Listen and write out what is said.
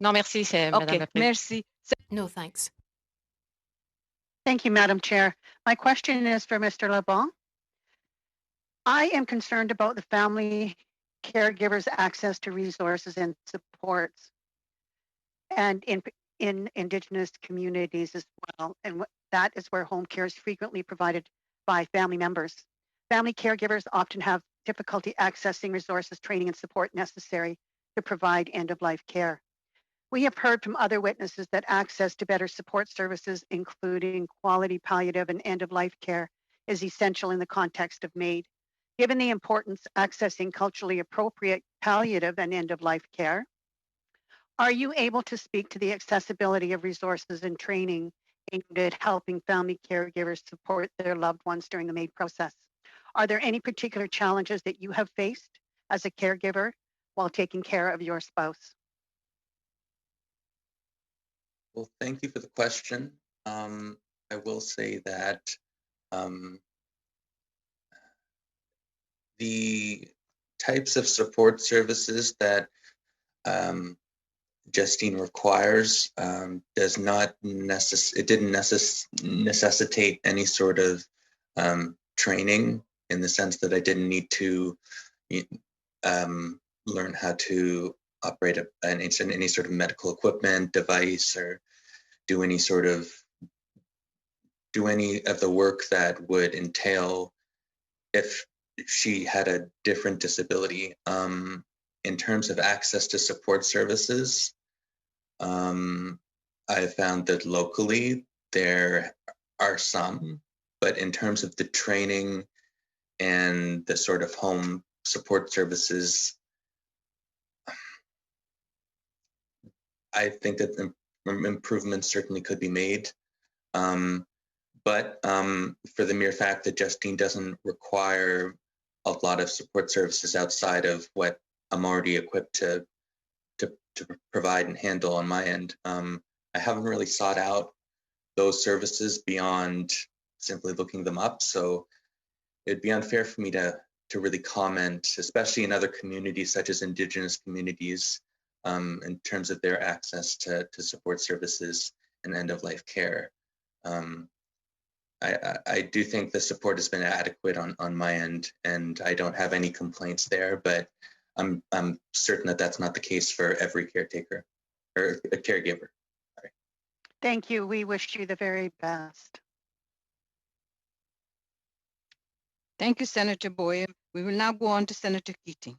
Non, merci, c'est Madame Okay, la Présidente. merci. No, thanks. Thank you, Madam Chair. My question is for Mr. LeBlanc. I am concerned about the family caregivers' access to resources and supports, and in Indigenous communities as well. And that is where home care is frequently provided by family members. Family caregivers often have difficulty accessing resources, training, and support necessary to provide end-of-life care. We have heard from other witnesses that access to better support services, including quality palliative and end-of-life care, is essential in the context of MAID. Given the importance accessing culturally appropriate palliative and end-of-life care, are you able to speak to the accessibility of resources and training aimed at helping family caregivers support their loved ones during the MAID process? Are there any particular challenges that you have faced as a caregiver while taking care of your spouse? Well, thank you for the question. I will say that the types of support services that Justine requires does not didn't necessitate any sort of training, in the sense that I didn't need to learn how to operate any sort of medical equipment, device, or do any of the work that would entail if she had a different disability. In terms of access to support services, I found that locally there are some, but in terms of the training and the sort of home support services, I think that improvements certainly could be made. But for the mere fact that Justine doesn't require a lot of support services outside of what I'm already equipped to provide and handle on my end, I haven't really sought out those services beyond simply looking them up. So it'd be unfair for me to really comment, especially in other communities such as Indigenous communities, in terms of their access to support services and end-of-life care. I do think the support has been adequate on my end, and I don't have any complaints there, but I'm certain that that's not the case for every caretaker or a caregiver. Sorry. Thank you. We wish you the very best. Thank you, Senator Boyer. We will now go on to Senator Keating.